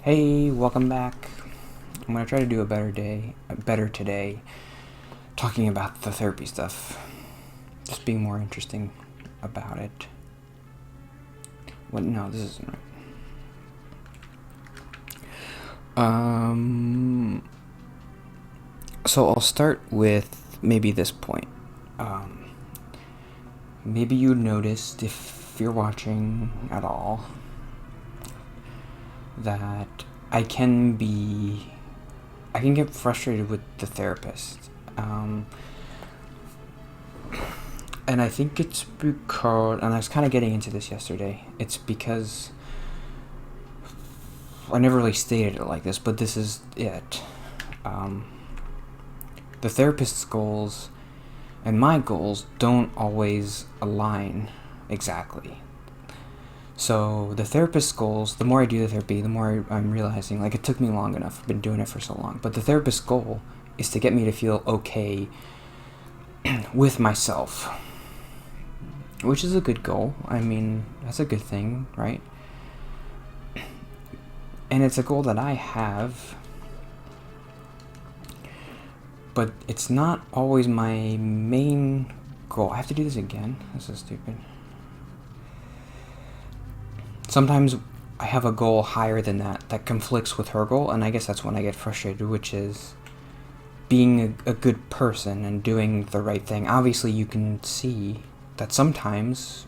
Hey, welcome back. I'm gonna try to do a better today, talking about the therapy stuff. Just being more interesting about it. What? No, this isn't right. So I'll start with maybe this point. Maybe you noticed, if you're watching at all, that I can get frustrated with the therapist. And I think it's because, and I was kind of getting into this yesterday, it's because I never really stated it like this, but this is it. The therapist's goals and my goals don't always align exactly. So the therapist's goals, the more I do the therapy, the more I'm realizing, like, it took me long enough. I've been doing it for so long. But the therapist's goal is to get me to feel okay with myself, which is a good goal. I mean, that's a good thing, right? And it's a goal that I have, but it's not always my main goal. I have to do this again. This is stupid. Sometimes I have a goal higher than that conflicts with her goal, and I guess that's when I get frustrated, which is being a good person and doing the right thing. Obviously, you can see that sometimes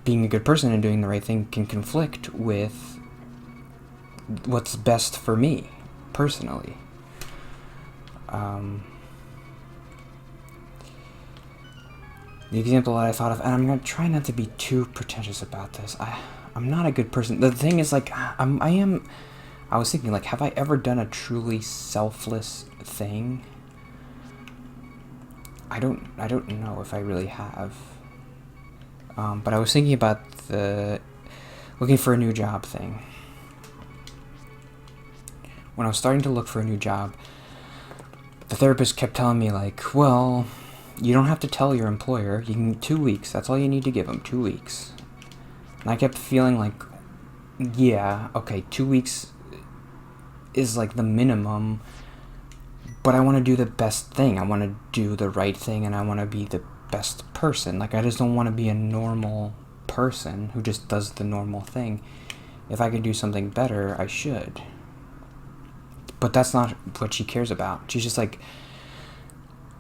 being a good person and doing the right thing can conflict with what's best for me, personally. The example that I thought of, and I'm going to try not to be too pretentious about this. I'm not a good person. The thing is, like, I was thinking, like, have I ever done a truly selfless thing? I don't know if I really have. But I was thinking about the looking for a new job thing. When I was starting to look for a new job, the therapist kept telling me, like, well, you don't have to tell your employer. You can 2 weeks. That's all you need to give them, 2 weeks. And I kept feeling like, yeah, okay, 2 weeks is like the minimum, but I want to do the best thing. I want to do the right thing, and I want to be the best person. Like, I just don't want to be a normal person who just does the normal thing. If I could do something better, I should. But that's not what she cares about. She's just like,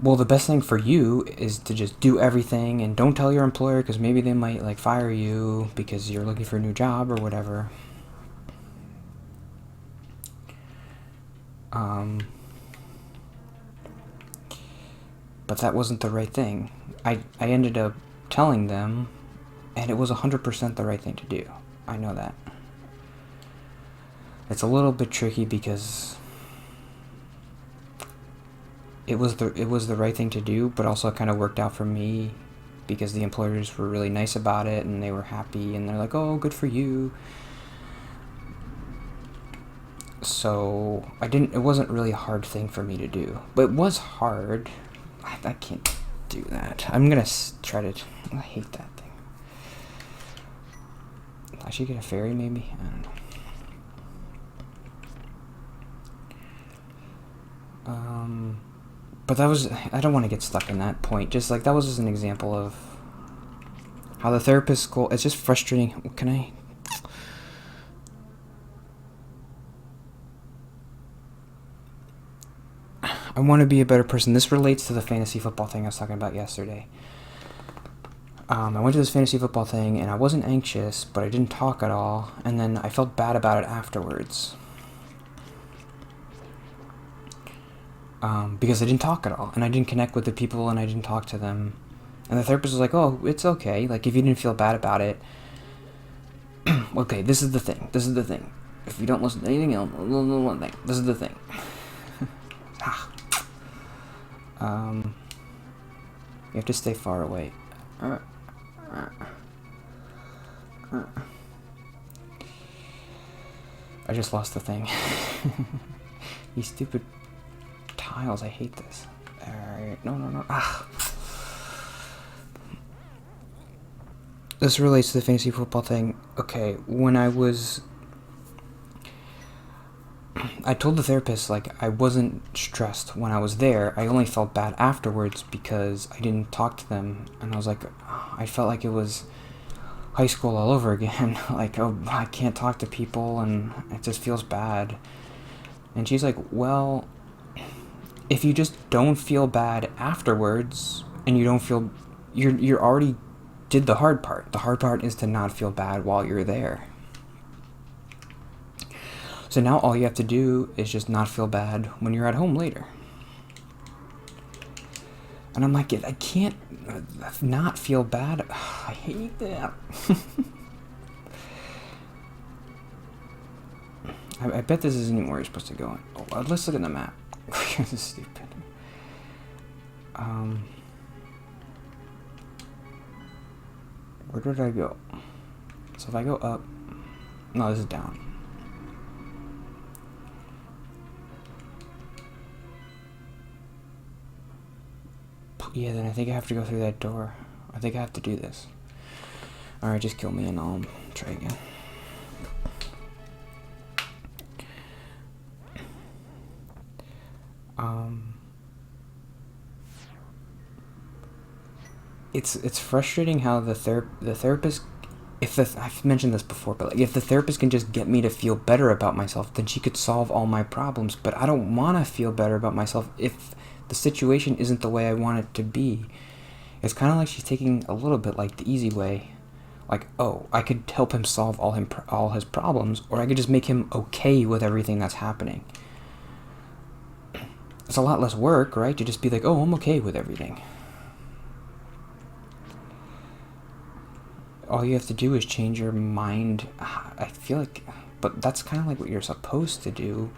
well, the best thing for you is to just do everything and don't tell your employer, because maybe they might, like, fire you because you're looking for a new job or whatever. But that wasn't the right thing. I ended up telling them, and it was 100% the right thing to do. I know that. It's a little bit tricky because it was the right thing to do, but also it kind of worked out for me because the employers were really nice about it and they were happy and they're like, "Oh, good for you." So it wasn't really a hard thing for me to do, but it was hard. I can't do that. I'm gonna try to. I hate that thing. I should get a fairy, maybe. I don't know. But that was. I don't want to get stuck in that point. Just like that was just an example of how the therapist's goal. It's just frustrating. Can I? I want to be a better person. This relates to the fantasy football thing I was talking about yesterday. I went to this fantasy football thing, and I wasn't anxious, but I didn't talk at all, and then I felt bad about it afterwards. Because I didn't talk at all, and I didn't connect with the people, and I didn't talk to them. And the therapist was like, "Oh, it's okay. Like, if you didn't feel bad about it, okay, this is the thing. This is the thing. If you don't listen to anything else, one thing. This is the thing." You have to stay far away. I just lost the thing. You stupid tiles, I hate this. Alright, no. This relates to the fantasy football thing. Okay, when I was I told the therapist, like, I wasn't stressed when I was there. I only felt bad afterwards because I didn't talk to them. And I was like, I felt like it was high school all over again. Like, oh, I can't talk to people and it just feels bad. And she's like, well, if you just don't feel bad afterwards and you don't feel, you're already did the hard part. The hard part is to not feel bad while you're there. So now all you have to do is just not feel bad when you're at home later. And I'm like, I can't not feel bad. I hate that. I bet this isn't where you're supposed to go. Oh, let's look at the map. This is stupid. Where did I go? So if I go up... No, this is down. Yeah, then I think I have to go through that door. I think I have to do this. Alright, just kill me and I'll try again. It's frustrating how the therapist, I've mentioned this before, but like, if the therapist can just get me to feel better about myself, then she could solve all my problems. But I don't want to feel better about myself if the situation isn't the way I want it to be. It's kind of like she's taking a little bit like the easy way. Like, oh, I could help him solve all his problems, or I could just make him okay with everything that's happening. It's a lot less work, right? To just be like, oh, I'm okay with everything. All you have to do is change your mind. I feel like, but that's kind of like what you're supposed to do.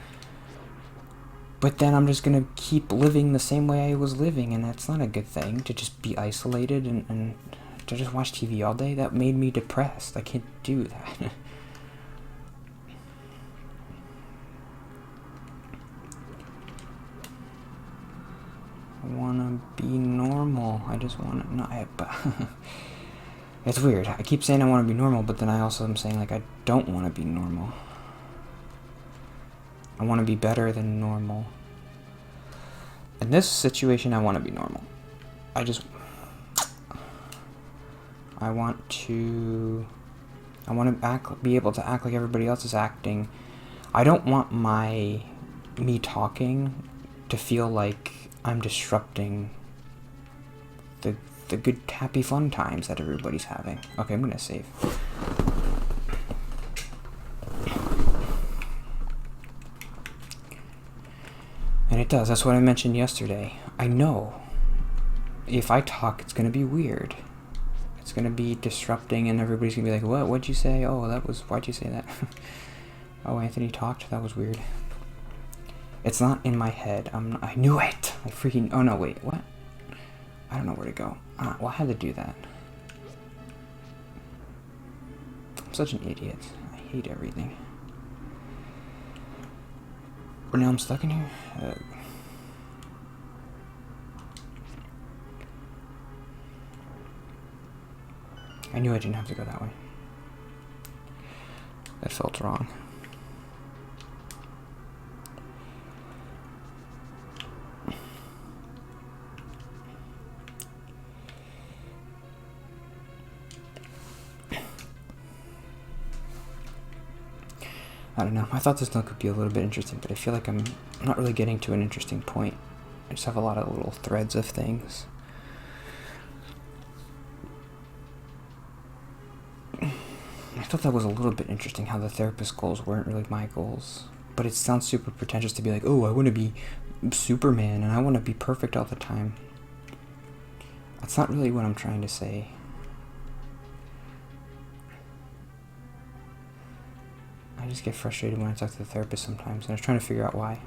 But then I'm just gonna keep living the same way I was living, and that's not a good thing, to just be isolated and to just watch TV all day. That made me depressed. I can't do that. I wanna be normal. I just wanna not. It's weird. I keep saying I want to be normal, but then I also am saying, like, I don't want to be normal. I want to be better than normal. In this situation, I want to be normal. I want to be able to act like everybody else is acting. I don't want me talking to feel like I'm disrupting the good, happy, fun times that everybody's having. Okay, I'm gonna save. And it does. That's what I mentioned yesterday. I know if I talk, it's gonna be weird. It's gonna be disrupting, and everybody's gonna be like, "What? What'd you say? Oh, why'd you say that?" Oh, Anthony talked. That was weird. It's not in my head. I knew it. Oh no, wait. What? I don't know where to go. Well, I had to do that. I'm such an idiot. I hate everything. But now I'm stuck in here. I knew I didn't have to go that way. That felt wrong. I don't know. I thought this note could be a little bit interesting, but I feel like I'm not really getting to an interesting point. I just have a lot of little threads of things. I thought that was a little bit interesting, how the therapist's goals weren't really my goals. But it sounds super pretentious to be like, oh, I want to be Superman and I want to be perfect all the time. That's not really what I'm trying to say. I just get frustrated when I talk to the therapist sometimes, and I was trying to figure out why.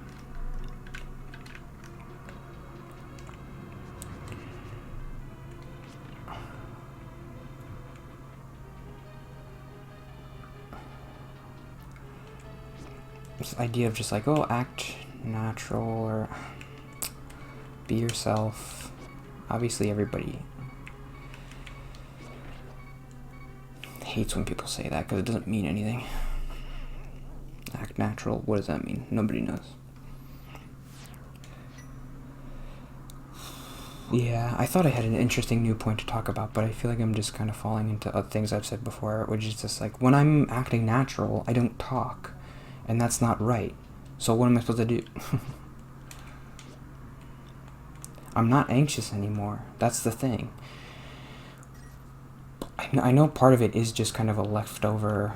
This idea of just like, oh, act natural or be yourself. Obviously everybody hates when people say that because it doesn't mean anything. Act act natural. What does that mean? Nobody knows. Yeah, I thought I had an interesting new point to talk about, but I feel like I'm just kind of falling into other things I've said before, which is just like, when I'm acting natural, I don't talk, and that's not right. So what am I supposed to do? I'm not anxious anymore. That's the thing. I know part of it is just kind of a leftover,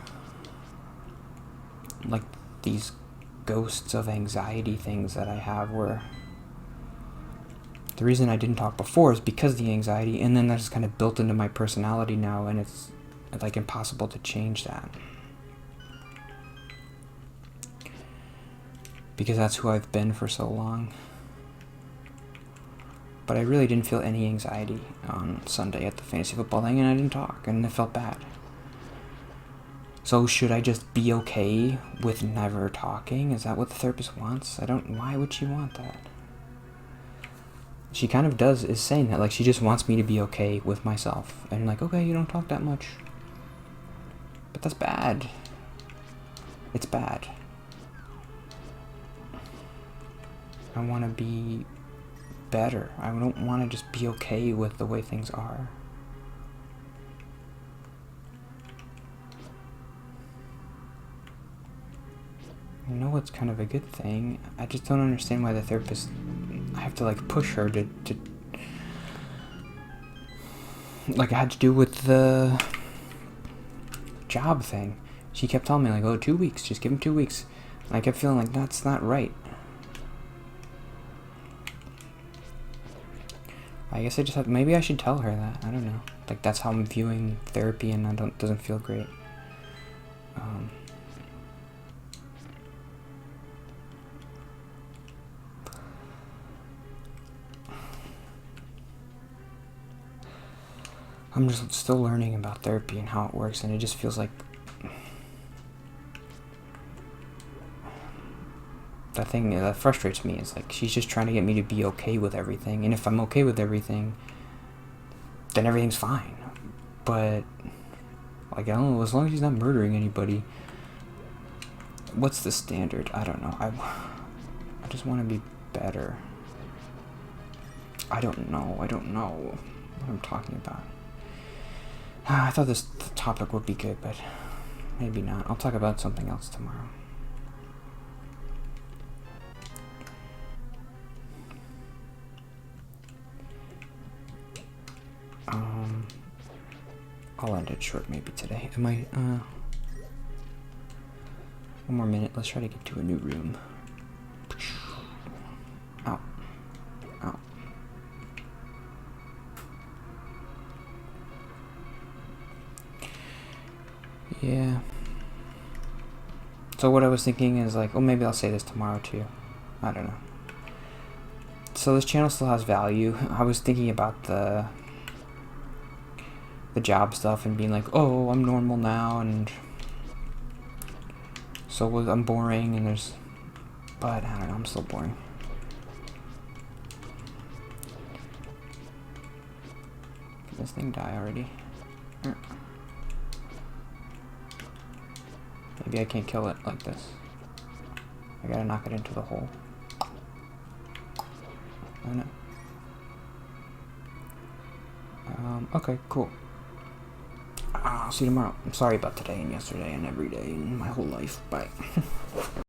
like, these ghosts of anxiety things that I have, where the reason I didn't talk before is because of the anxiety, and then that's kind of built into my personality now, and it's like impossible to change that. Because that's who I've been for so long. But I really didn't feel any anxiety on Sunday at the fantasy football thing, and I didn't talk, and it felt bad. So should I just be okay with never talking? Is that what the therapist wants? Why would she want that? She kind of is saying that, like, she just wants me to be okay with myself. And like, okay, you don't talk that much. But that's bad. It's bad. I want to be better. I don't want to just be okay with the way things are. I know it's kind of a good thing. I just don't understand why the therapist... I have to, like, push her to like, I had to do with the job thing. She kept telling me, like, oh, 2 weeks. Just give him 2 weeks. And I kept feeling like, that's not right. I guess I just have... Maybe I should tell her that. I don't know. Like, that's how I'm viewing therapy, and doesn't feel great. I'm just still learning about therapy and how it works, and it just feels like that thing that frustrates me is, like, she's just trying to get me to be okay with everything, and if I'm okay with everything, then everything's fine. But, like, I don't know, as long as he's not murdering anybody, what's the standard? I don't know. I just want to be better. I don't know what I'm talking about. I thought this topic would be good, but maybe not. I'll talk about something else tomorrow. I'll end it short maybe today. One more minute. Let's try to get to a new room. Ow. Ow. Yeah. So what I was thinking is, like, oh, maybe I'll say this tomorrow too. I don't know. So this channel still has value. I was thinking about the job stuff and being like, oh, I'm normal now, and so I'm boring, and but I don't know, I'm still boring. Can this thing die already? Maybe I can't kill it like this. I gotta knock it into the hole. Oh no. Okay, cool. I'll see you tomorrow. I'm sorry about today and yesterday and every day and my whole life. Bye.